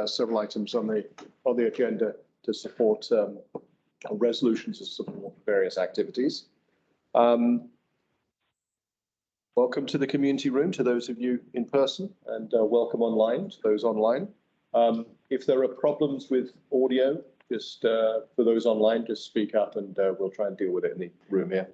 several items on the agenda to support resolutions to support various activities. Welcome to the community room to those of you in person, and welcome online to those online. If there are problems with audio, just for those online, just speak up and we'll try and deal with it in the room here.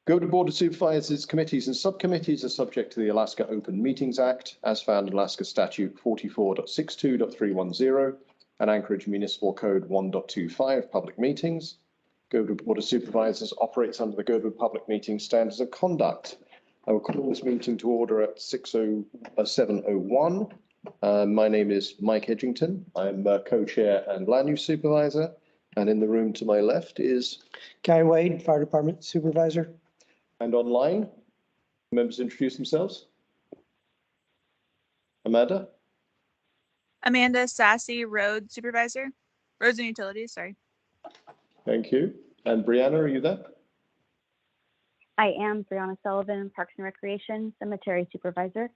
Go to Board of Supervisors, committees and subcommittees are subject to the Alaska Open Meetings Act as found in Alaska Statute 44.62.310 and Anchorage Municipal Code 1.25 public meetings. Girdwood Board of Supervisors operates under the Girdwood Public Meeting Standards of Conduct. I will call this meeting to order at 7:01. My name is Mike Edgington. I'm co-chair and land use supervisor. And in the room to my left is Guy Wade, Fire Department Supervisor. And online, members introduce themselves. Amanda? Amanda Sassy, Road Supervisor. Roads and Utilities, sorry. Thank you. And Brianna, are you there? I am Brianna Sullivan, Parks and Recreation Cemetery Supervisor.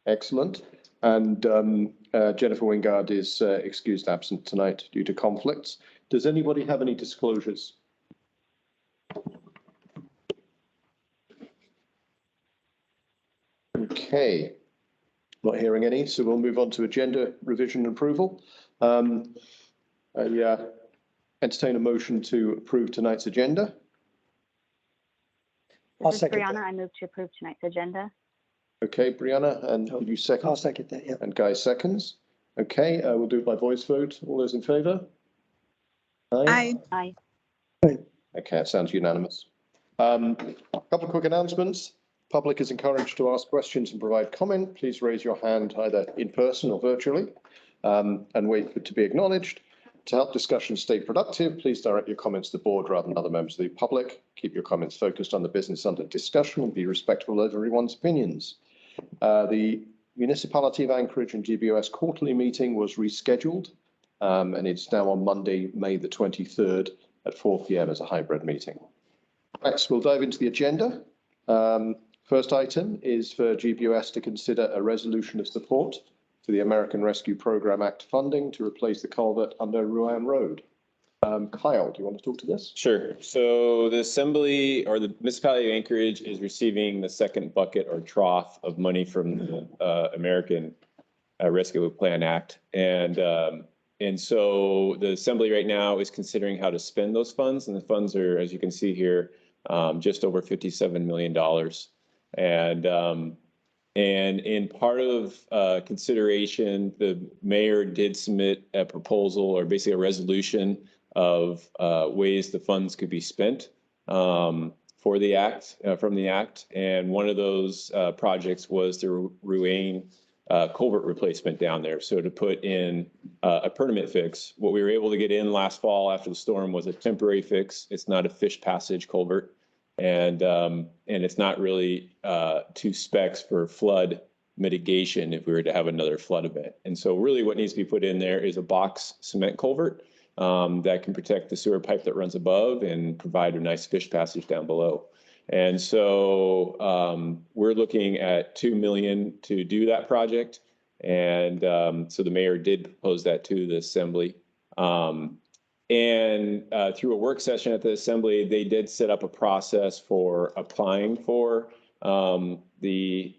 Excellent. And Jennifer Wingard is excused absent tonight due to conflicts. Does anybody have any disclosures? Okay, not hearing any, so we'll move on to agenda revision and approval. Entertain a motion to approve tonight's agenda. This is Brianna. I move to approve tonight's agenda. Okay, Brianna, and did you second? I'll second that, yeah. And Guy seconds. Okay, we'll do it by voice vote. All those in favour? Aye. Aye. Okay, it sounds unanimous. A couple of quick announcements. Public is encouraged to ask questions and provide comment. Please raise your hand either in person or virtually and wait for it to be acknowledged. To help discussions stay productive, please direct your comments to the board rather than other members of the public. Keep your comments focused on the business under discussion and be respectful of everyone's opinions. The Municipality of Anchorage and GBOS quarterly meeting was rescheduled and it's now on Monday, May the 23rd at 4 p.m. as a hybrid meeting. Next, we'll dive into the agenda. First item is for GBOS to consider a resolution of support to the American Rescue Program Act funding to replace the culvert under Ruan Road. Kyle, do you want to talk to this? Sure. So the Assembly or the Municipality of Anchorage is receiving the second bucket or trough of money from the American Rescue Plan Act. And so the Assembly right now is considering how to spend those funds. And the funds are, as you can see here, just over $57 million. And in part of consideration, the mayor did submit a proposal or basically a resolution of ways the funds could be spent for the act, from the act. And one of those projects was the Ruan culvert replacement down there. So to put in a permanent fix, what we were able to get in last fall after the storm was a temporary fix. It's not a fish passage culvert. And it's not really to specs for flood mitigation if we were to have another flood event. And so really what needs to be put in there is a box cement culvert that can protect the sewer pipe that runs above and provide a nice fish passage down below. And so we're looking at $2 million to do that project. And so the mayor did propose that to the Assembly. And through a work session at the Assembly, they did set up a process for applying for the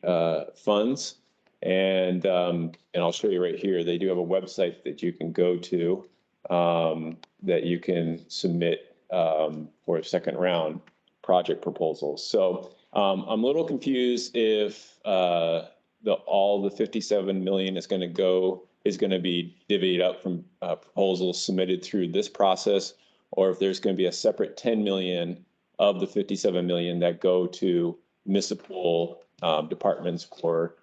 funds. And I'll show you right here. They do have a website that you can go to that you can submit for a second round project proposals. So I'm a little confused if all the $57 million is going to be divvied up from proposals submitted through this process, or if there's going to be a separate 10 million of the 57 million that go to municipal departments for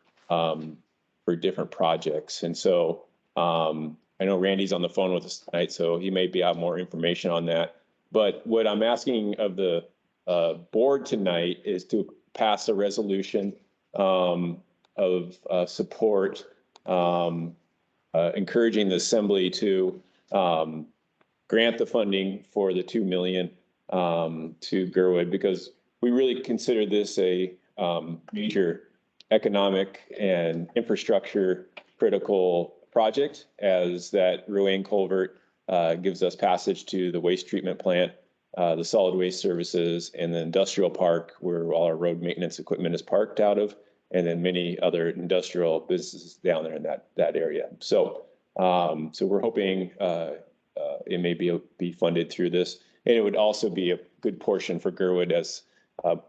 different projects. And so I know Randy's on the phone with us tonight, so he may have more information on that. But what I'm asking of the board tonight is to pass a resolution of support encouraging the Assembly to grant the funding for the $2 million to Girdwood, because we really consider this a major economic and infrastructure critical project, as that Ruane culvert gives us passage to the waste treatment plant, the solid waste services, and the industrial park where all our road maintenance equipment is parked out of, and then many other industrial businesses down there in that area. So we're hoping it may be funded through this, and it would also be a good portion for Girdwood, as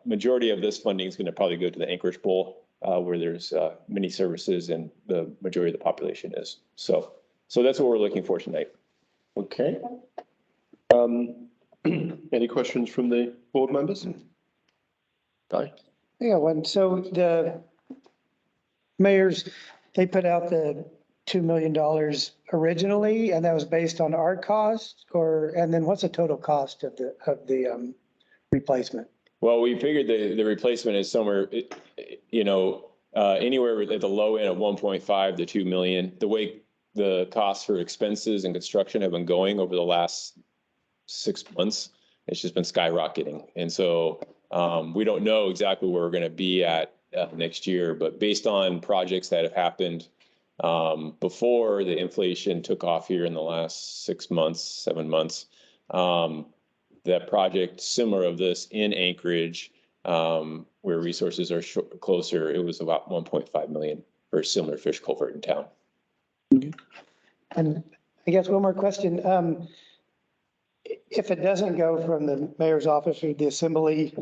majority of this funding is going to probably go to the Anchorage Bowl, where there's many services and the majority of the population is. So that's what we're looking for tonight. Okay. Any questions from the board members? Guy? Yeah, so the mayors, they put out the $2 million originally, and that was based on our cost, and then what's the total cost of the replacement? Well, we figured the replacement is somewhere, anywhere at the low end of 1.5 to 2 million. The way the costs for expenses and construction have been going over the last 6 months, it's just been skyrocketing. And so we don't know exactly where we're going to be at next year, but based on projects that have happened before the inflation took off here in the last 6 months, 7 months, that project similar of this in Anchorage, where resources are closer, it was about 1.5 million for a similar fish culvert in town. And I guess one more question. If it doesn't go from the mayor's office or the assembly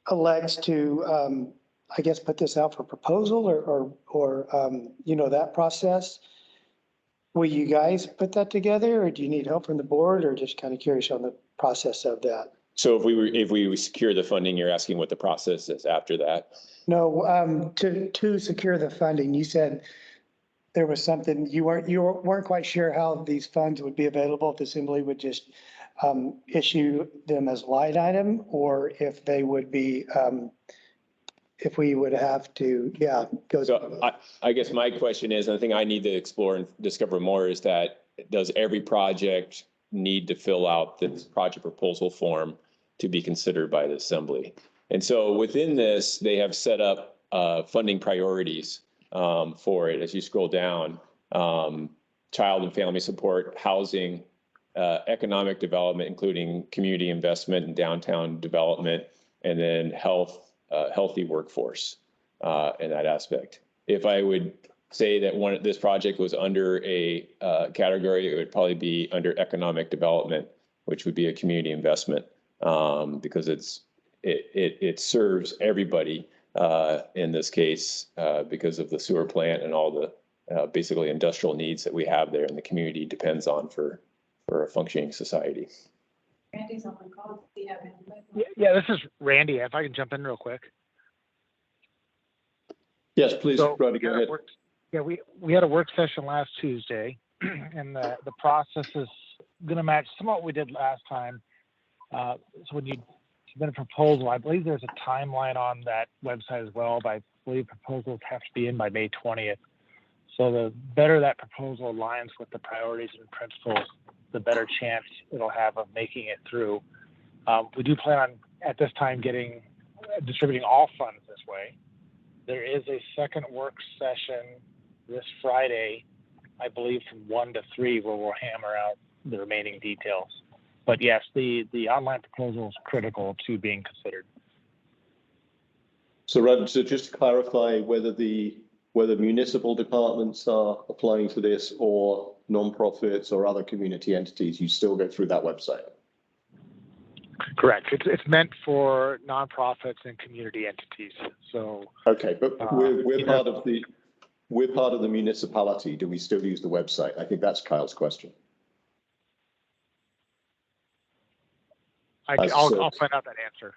elects to, I guess, put this out for proposal or that process, will you guys put that together, or do you need help from the board, or just kind of curious on the process of that? So if we secure the funding, you're asking what the process is after that? No, to secure the funding, you said there was something, you weren't quite sure how these funds would be available, if the assembly would just issue them as line item, or if they would be, if we would have to, go. So I guess my question is, and I think I need to explore and discover more, is that does every project need to fill out this project proposal form to be considered by the assembly? And so within this, they have set up funding priorities for it. As you scroll down, child and family support, housing, economic development, including community investment and downtown development, and then healthy workforce in that aspect. If I would say that this project was under a category, it would probably be under economic development, which would be a community investment, because it serves everybody in this case because of the sewer plant and all the basically industrial needs that we have there, and the community depends on for a functioning society. Randy's on the call. Do you have input? Yeah, this is Randy. If I can jump in real quick. Yes, please, So, Rodney, go ahead. Yeah, we had a work session last Tuesday, and the process is going to match somewhat what we did last time. So when you submit a proposal, I believe there's a timeline on that website as well, but I believe proposals have to be in by May 20th. So the better that proposal aligns with the priorities and principles, the better chance it'll have of making it through. We do plan on, at this time, distributing all funds this way. There is a second work session this Friday, I believe from 1 to 3, where we'll hammer out the remaining details. But yes, the online proposal is critical to being considered. So, Rod, so just to clarify, whether municipal departments are applying for this, or nonprofits or other community entities, you still go through that website? Correct. It's meant for nonprofits and community entities. So okay, but we're part of the municipality. Do we still use the website? I think that's Kyle's question. I'll find out that answer.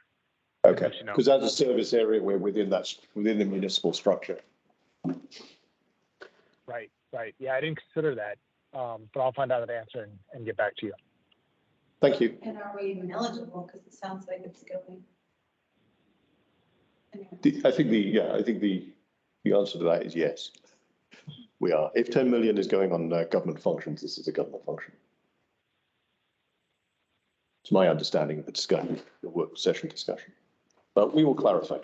Okay, because as a service area, we're within the municipal structure. Right. Yeah, I didn't consider that, but I'll find out that answer and get back to you. Thank you. And are we even eligible? Because it sounds like it's going. I think the answer to that is yes. We are. If 10 million is going on government functions, this is a government function. It's my understanding of the discussion, the work session discussion, but we will clarify.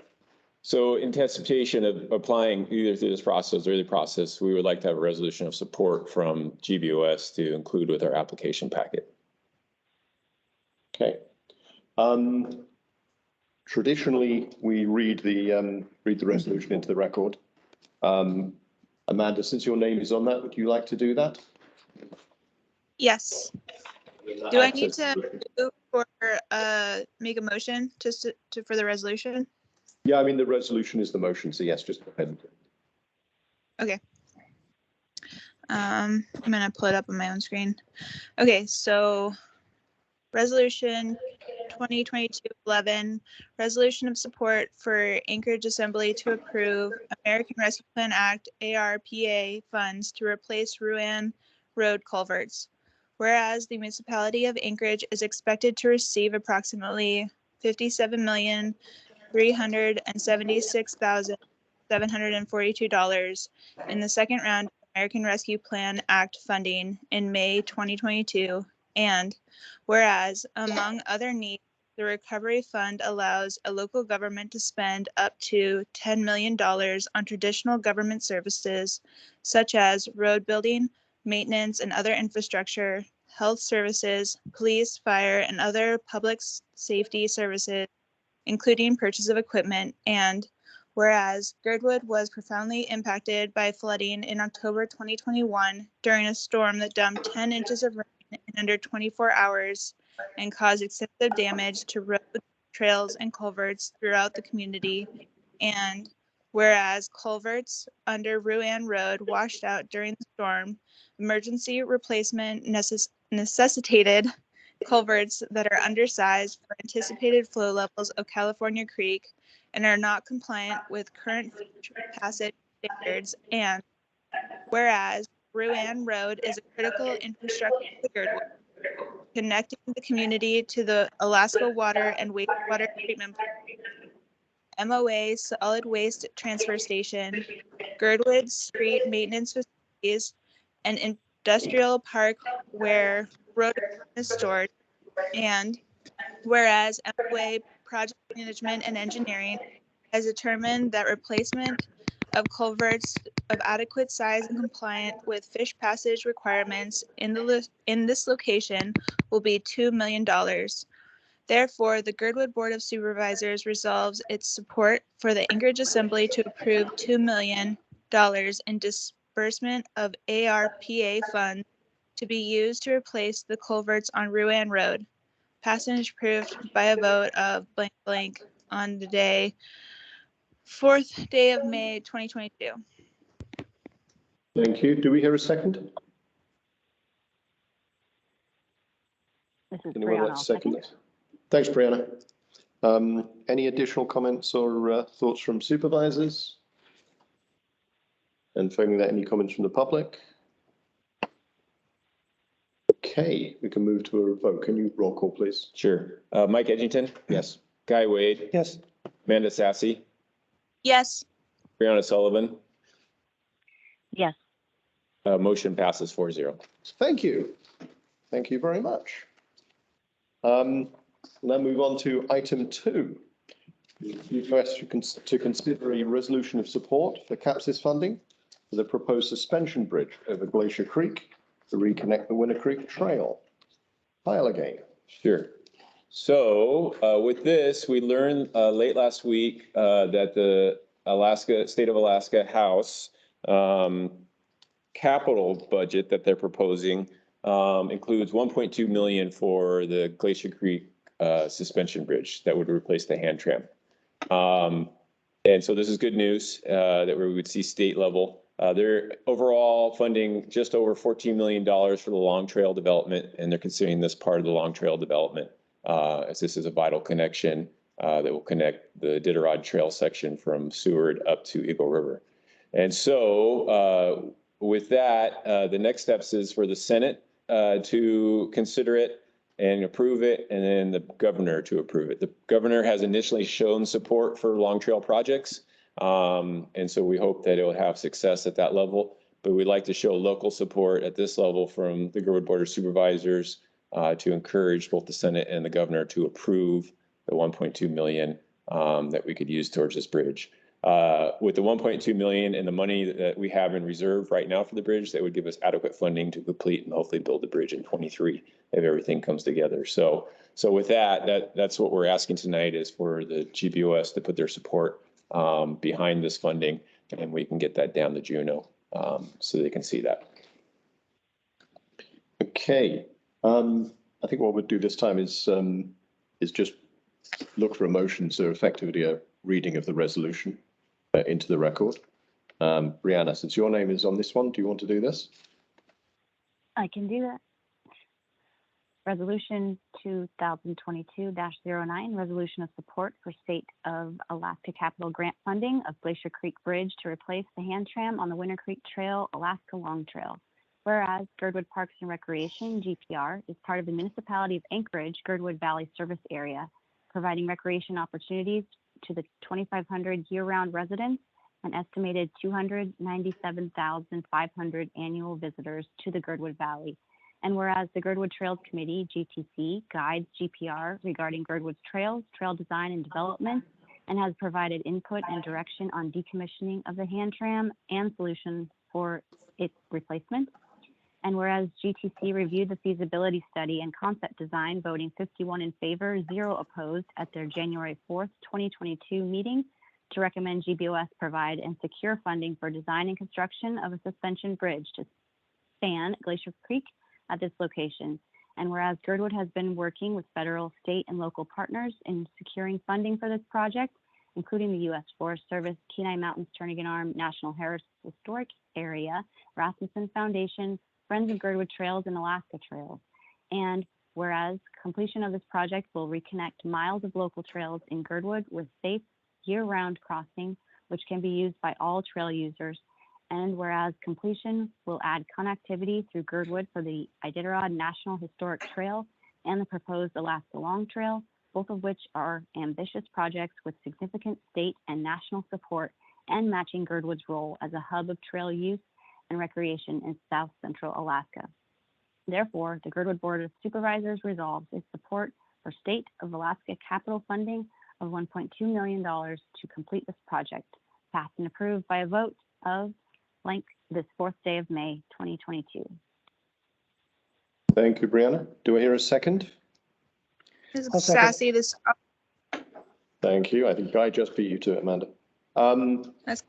So in anticipation of applying either through this process or the process, we would like to have a resolution of support from GBOS to include with our application packet. Okay. Traditionally, we read the resolution into the record. Amanda, since your name is on that, would you like to do that? Yes. Do I need to move or make a motion just for the resolution? Yeah, I mean, the resolution is the motion, so yes, just go ahead. Okay. I'm gonna pull it up on my own screen. Okay, so resolution 2022-11, resolution of support for Anchorage Assembly to approve American Rescue Plan Act ARPA funds to replace Ruan Road culverts. Whereas the municipality of Anchorage is expected to receive approximately $57,376,742 in the second round of American Rescue Plan Act funding in May 2022. And whereas, among other needs, the recovery fund allows a local government to spend up to $10 million on traditional government services such as road building, maintenance and other infrastructure, health services, police, fire, and other public safety services, including purchase of equipment. And whereas Girdwood was profoundly impacted by flooding in October 2021 during a storm that dumped 10 inches of rain in under 24 hours and caused extensive damage to roads, trails, and culverts throughout the community. And whereas culverts under Ruan Road washed out during the storm, emergency replacement necessitated culverts that are undersized for anticipated flow levels of California Creek and are not compliant with current passage standards. And whereas Ruan Road is a critical infrastructure to Girdwood, connecting the community to the Alaska Water and Wastewater Treatment Plant, MOA Solid Waste Transfer Station, Girdwood Street Maintenance Facilities, and Industrial Park where road is stored. And whereas MOA Project Management and Engineering has determined that replacement of culverts of adequate size and compliant with fish passage requirements in this location will be $2 million. Therefore, the Girdwood Board of Supervisors resolves its support for the Anchorage Assembly to approve $2 million in disbursement of ARPA funds to be used to replace the culverts on Ruan Road. Passage approved by a vote of blank blank on the day 4th day of May 2022. Thank you. Do we hear a second? This is Anyone like Brianna. to second this? Thanks, Brianna. Any additional comments or thoughts from supervisors? And following that, any comments from the public? Okay, we can move to a vote. Can you roll call, please? Sure. Mike Edgington, Yes. Guy Wade, Yes. Amanda Sassy, Yes. Brianna Sullivan. Yes. Motion passes 4-0. Thank you. Thank you very much. Now move on to item 2. Request to consider a resolution of support for CAPSIS funding for the proposed suspension bridge over Glacier Creek to reconnect the Winter Creek Trail. Kyle again. Sure. So with this, we learned late last week that the State of Alaska House capital budget that they're proposing includes $1.2 million for the Glacier Creek suspension bridge that would replace the hand tram. And so this is good news that we would see state level. They're overall funding just over $14 million for the Long Trail development, and they're considering this part of the Long Trail development as this is a vital connection that will connect the Iditarod Trail section from Seward up to Eagle River. And so with that, the next steps is for the Senate to consider it and approve it, and then the governor to approve it. The governor has initially shown support for Long Trail projects, and so we hope that it will have success at that level. But we'd like to show local support at this level from the Girdwood Board of Supervisors to encourage both the Senate and the governor to approve the $1.2 million that we could use towards this bridge. With the 1.2 million and the money that we have in reserve right now for the bridge, that would give us adequate funding to complete and hopefully build the bridge in 23 if everything comes together. So with that's what we're asking tonight, is for the GBOS to put their support behind this funding, and we can get that down to Juneau so they can see that. Okay. I think what we'll do this time is just look for a motion, so effectively a reading of the resolution into the record. Brianna, since your name is on this one, do you want to do this? I can do that. Resolution 2022-09, resolution of support for State of Alaska capital grant funding of Glacier Creek Bridge to replace the hand tram on the Winter Creek Trail, Alaska Long Trail. Whereas Girdwood Parks and Recreation, GPR, is part of the municipality of Anchorage, Girdwood Valley Service Area, providing recreation opportunities to the 2,500 year-round residents and estimated 297,500 annual visitors to the Girdwood Valley. And whereas the Girdwood Trails Committee, GTC, guides GPR regarding Girdwood's trails, trail design and development, and has provided input and direction on decommissioning of the hand tram and solutions for its replacement. And whereas GTC reviewed the feasibility study and concept design, voting 51 in favor, 0 opposed at their January 4th, 2022 meeting, to recommend GBOS provide and secure funding for design and construction of a suspension bridge to span Glacier Creek at this location. And whereas Girdwood has been working with federal, state, and local partners in securing funding for this project, including the U.S. Forest Service, Kenai Mountains Turnagain Arm National Historic Area, Rasmussen Foundation, Friends of Girdwood Trails, and Alaska Trails. And whereas completion of this project will reconnect miles of local trails in Girdwood with safe year-round crossing, which can be used by all trail users. And whereas completion will add connectivity through Girdwood for the Iditarod National Historic Trail and the proposed Alaska Long Trail, both of which are ambitious projects with significant state and national support and matching Girdwood's role as a hub of trail use and recreation in South Central Alaska. Therefore, the Girdwood Board of Supervisors resolves its support for State of Alaska capital funding of $1.2 million to complete this project, passed and approved by a vote of blank this 4th day of May, 2022. Thank you, Brianna. Do I hear a second? This I'll is second. Sassy. Thank you. I think I just beat you to it, Amanda. That's-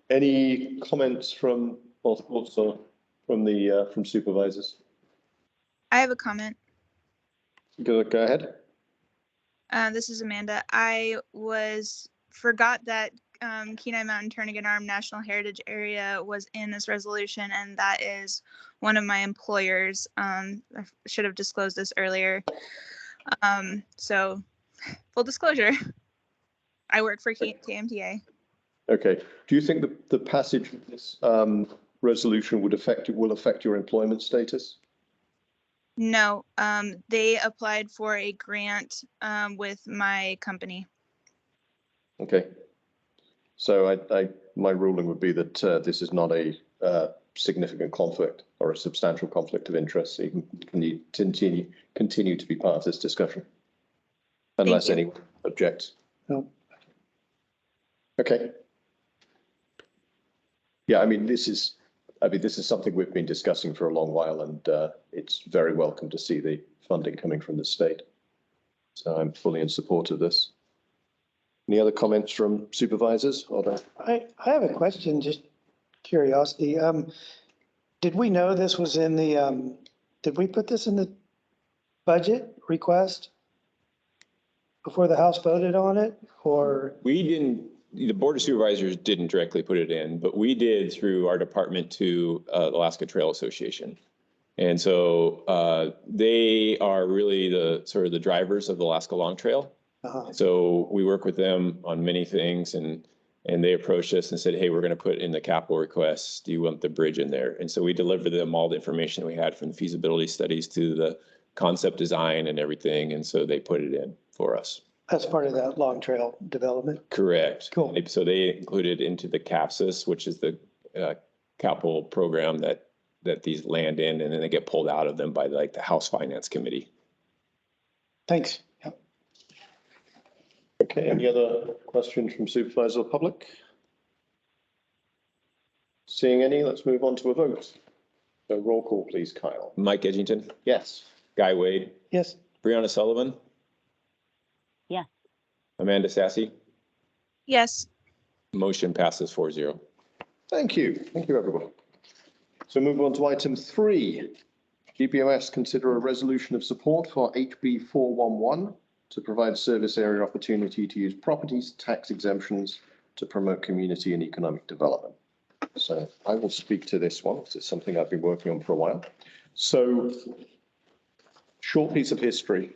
Any comments from or thoughts from supervisors? I have a comment. Go ahead. This is Amanda. I forgot that Kenai Mountain Turnagain Arm National Heritage Area was in this resolution, and that is one of my employers. I should have disclosed this earlier. So full disclosure, I work for KMTA. Okay. Do you think the passage of this resolution will affect your employment status? No, they applied for a grant with my company. Okay. So my ruling would be that this is not a significant conflict or a substantial conflict of interest. So you can continue to be part of this discussion unless anyone objects. No. Okay. Yeah, I mean, this is something we've been discussing for a long while, and it's very welcome to see the funding coming from the state. So I'm fully in support of this. Any other comments from supervisors? I have a question, just curiosity. Did we know this was in the, did we put this in the budget request before the House voted on it, or? We didn't, the Board of Supervisors didn't directly put it in, but we did through our department to Alaska Trail Association. And so they are really the sort of the drivers of the Alaska Long Trail. So we work with them on many things, and they approached us and said, hey, we're going to put in the capital requests. Do you want the bridge in there? And so we delivered them all the information we had from the feasibility studies to the concept design and everything. And so they put it in for us. As part of that Long Trail development? Correct. Cool. So they included into the CAPSIS, which is the capital program that these land in, and then they get pulled out of them by like the House Finance Committee. Thanks. Yep. Okay, any other questions from supervisors or public? Seeing any, let's move on to a vote. So roll call, please, Kyle. Mike Edgington, Yes. Guy Wade, Yes. Brianna Sullivan, Yes. Amanda Sassy. Yes. Motion passes 4-0. Thank you. Thank you, everybody. So move on to item 3. GBMS consider a resolution of support for HB 411 to provide service area opportunity to use properties tax exemptions to promote community and economic development. So I will speak to this one because it's something I've been working on for a while. So short piece of history.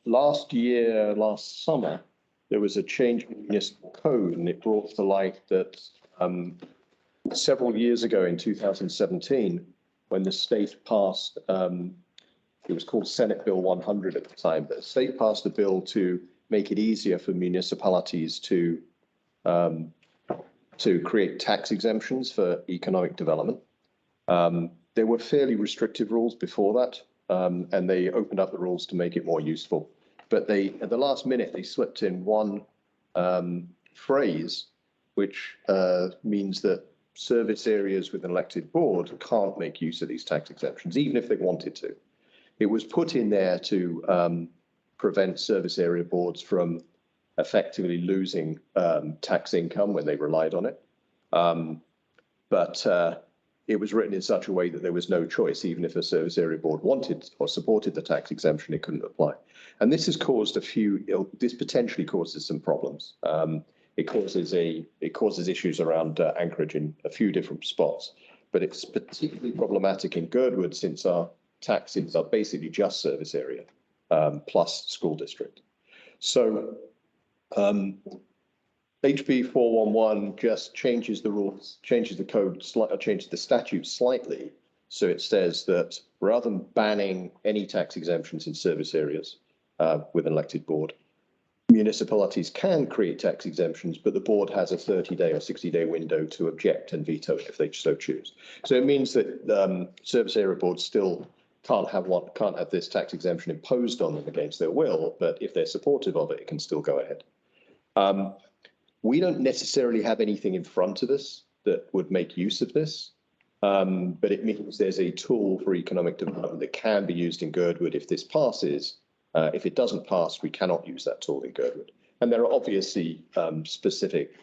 Last summer, there was a change in municipal code, and it brought to light that several years ago in 2017, when the state passed, it was called Senate Bill 100 at the time, but the state passed a bill to make it easier for municipalities to create tax exemptions for economic development. There were fairly restrictive rules before that, and they opened up the rules to make it more useful. But they, at the last minute, they slipped in one phrase, which means that service areas with an elected board can't make use of these tax exemptions, even if they wanted to. It was put in there to prevent service area boards from effectively losing tax income when they relied on it. But it was written in such a way that there was no choice. Even if a service area board wanted or supported the tax exemption, it couldn't apply. And this has caused this potentially causes some problems. It causes issues around anchorage in a few different spots, but it's particularly problematic in Girdwood since our taxes are basically just service area plus school district. So HB 411 just changes the rules, changes the code, changes the statute slightly. So it says that rather than banning any tax exemptions in service areas with an elected board, municipalities can create tax exemptions, but the board has a 30-day or 60-day window to object and veto it if they so choose. So it means that service area boards still can't have this tax exemption imposed on them against their will, but if they're supportive of it, it can still go ahead. We don't necessarily have anything in front of us that would make use of this, but it means there's a tool for economic development that can be used in Girdwood if this passes. If it doesn't pass, we cannot use that tool in Girdwood. And there are obviously specific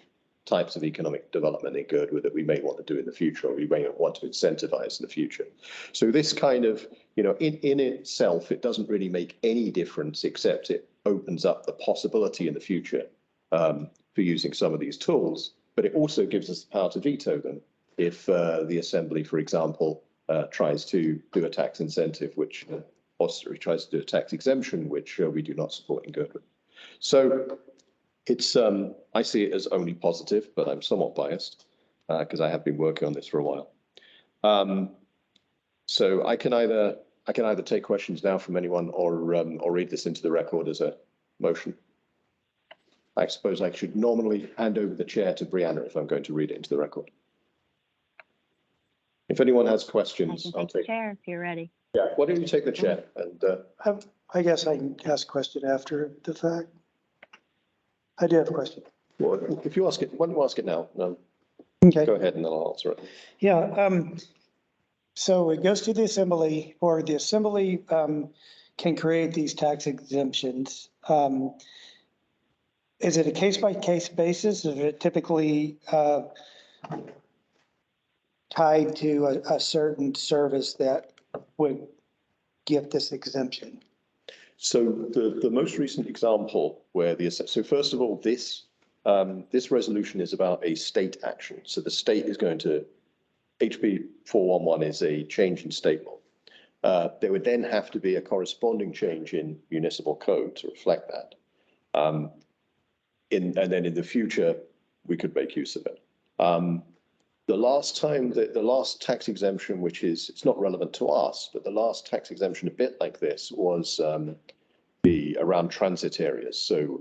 types of economic development in Girdwood that we may want to do in the future, or we may want to incentivize in the future. So this kind of, in itself, it doesn't really make any difference, except it opens up the possibility in the future for using some of these tools, but it also gives us the power to veto them if the Assembly, for example, tries to do a tax incentive, which tries to do a tax exemption, which we do not support in Girdwood. So it's, I see it as only positive, but I'm somewhat biased because I have been working on this for a while. So I can either take questions now from anyone or read this into the record as a motion. I suppose I should normally hand over the chair to Brianna if I'm going to read it into the record. If anyone has questions, I'll take the chair if you're ready. Yeah, why don't you take the chair? And I guess I can ask a question after the fact. I do have a question. well, if you ask it, why don't you ask it now? No, Okay. go ahead and then I'll answer it. Yeah. So it goes to the Assembly, or the Assembly can create these tax exemptions. Is it a case-by-case basis? Is it typically tied to a certain service that would give this exemption? So the most recent example where so first of all, this resolution is about a state action. So the state is going to, HB 411 is a change in state law. There would then have to be a corresponding change in municipal code to reflect that. And then in the future, we could make use of it. The last tax exemption, which is, it's not relevant to us, but the last tax exemption a bit like this was around transit areas. So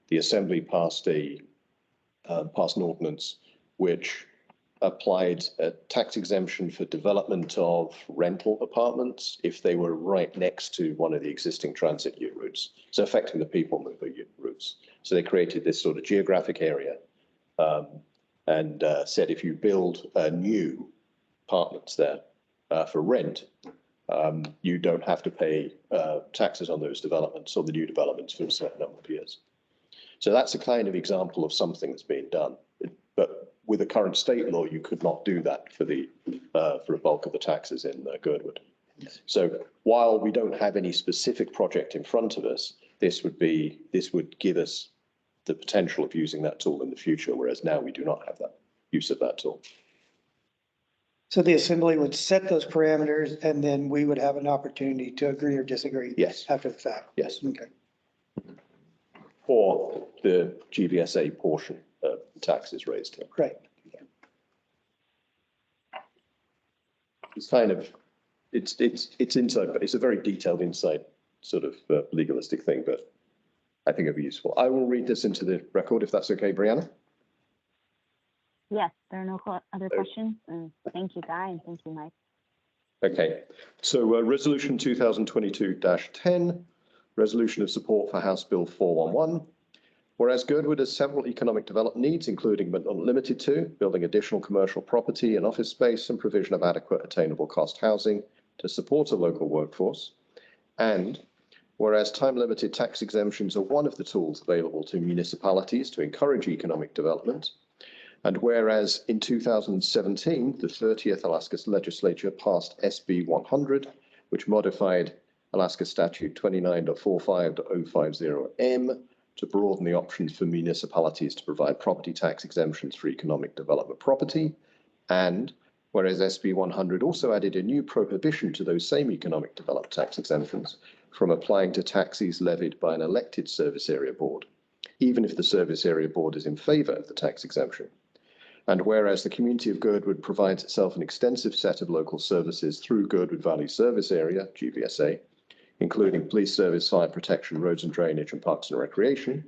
the Assembly passed an ordinance which applied a tax exemption for development of rental apartments if they were right next to one of the existing transit ute routes. So affecting the people mover routes. So they created this sort of geographic area and said if you build new apartments there for rent, you don't have to pay taxes on those developments or the new developments for a certain number of years. So that's a kind of example of something that's being done. But with the current state law, you could not do that for a bulk of the taxes in Girdwood. So while we don't have any specific project in front of us, this would give us the potential of using that tool in the future, whereas now we do not have that use of that tool. So the assembly would set those parameters and then we would have an opportunity to agree or disagree. Yes. After the fact. Yes. Okay. Or the GVSA portion of taxes raised here. Great. It's kind of, it's inside, but it's a very detailed inside sort of legalistic thing, but I think it'd be useful. I will read this into the record if that's okay, Brianna. Yes, there are no other questions. And thank you, Guy, and thank you, Mike. Okay, so resolution 2022-10, resolution of support for House Bill 411. Whereas Girdwood has several economic development needs, including but not limited to building additional commercial property and office space and provision of adequate attainable cost housing to support a local workforce. And whereas time-limited tax exemptions are one of the tools available to municipalities to encourage economic development. And whereas in 2017, the 30th Alaska Legislature passed SB 100, which modified Alaska Statute 29.45.050M to broaden the options for municipalities to provide property tax exemptions for economic development property. And whereas SB 100 also added a new prohibition to those same economic development tax exemptions from applying to taxes levied by an elected service area board, even if the service area board is in favor of the tax exemption. And whereas the community of Girdwood provides itself an extensive set of local services through Girdwood Valley Service Area, GVSA, including police service, fire protection, roads and drainage, and parks and recreation.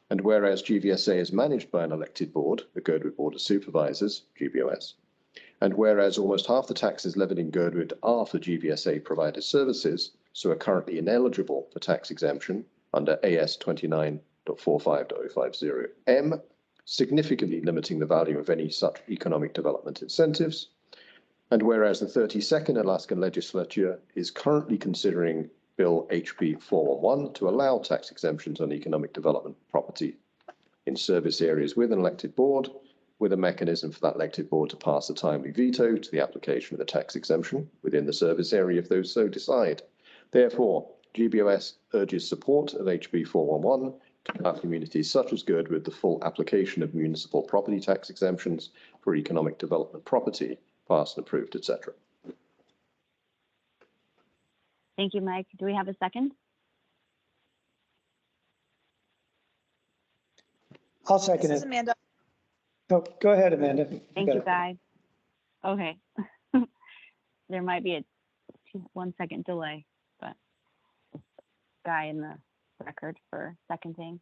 And whereas GVSA is managed by an elected board, the Girdwood Board of Supervisors, GBOS. And whereas almost half the taxes levied in Girdwood are for GVSA provided services, so are currently ineligible for tax exemption under AS 29.45.050M, significantly limiting the value of any such economic development incentives. And whereas the 32nd Alaskan Legislature is currently considering Bill HB 411 to allow tax exemptions on economic development property in service areas with an elected board, with a mechanism for that elected board to pass a timely veto to the application of the tax exemption within the service area if those so decide. Therefore, GBOS urges support of HB 411 to allow communities such as Girdwood the full application of municipal property tax exemptions for economic development property, passed and approved, etc. Thank you, Mike. Do we have a second? I'll second This is it. Amanda. Oh, go ahead, Amanda. Thank you, Guy. Okay. There might be a 1 second delay, but Guy in the record for seconding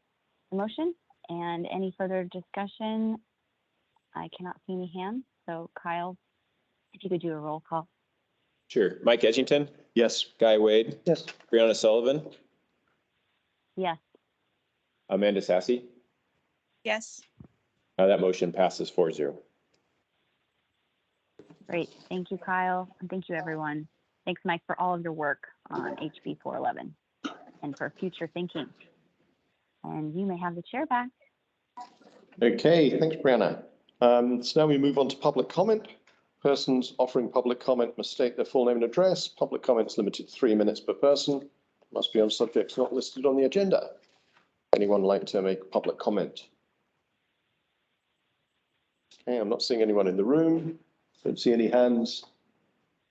the motion. And any further discussion? I cannot see any hands. So Kyle, if you could do a roll call. Sure. Mike Edgington, Yes. Guy Wade, Yes. Brianna Sullivan, Yes. Amanda Sassy. Yes. That motion passes 4-0. Great. Thank you, Kyle. And thank you, everyone. Thanks, Mike, for all of your work on HB 411 and for future thinking. And you may have the chair back. Okay, thanks, Brianna. So now we move on to public comment. Persons offering public comment must state their full name and address. Public comments limited to 3 minutes per person. Must be on subjects not listed on the agenda. Anyone like to make public comment? Okay, I'm not seeing anyone in the room. Don't see any hands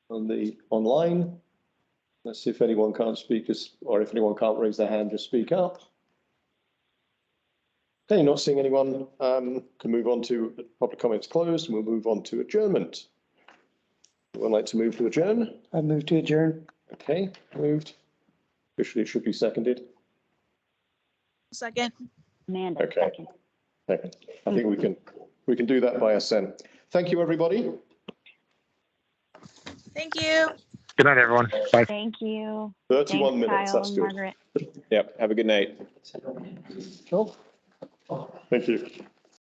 on the online. Let's see if anyone can't speak or if anyone can't raise their hand, just speak up. Okay, not seeing anyone. Can move on to public comments closed, and we'll move on to adjournment. Anyone like to move to adjourn? I move to adjourn. Okay, moved. Officially, it should be seconded. Second. Amanda, Okay. second. Second. I think we can do that by assent. Thank you, everybody. Thank you. Good night, everyone. Bye. Thank you. 31 Thanks, minutes, Kyle that's and good. Margaret. Yep, have a good night. Thank you.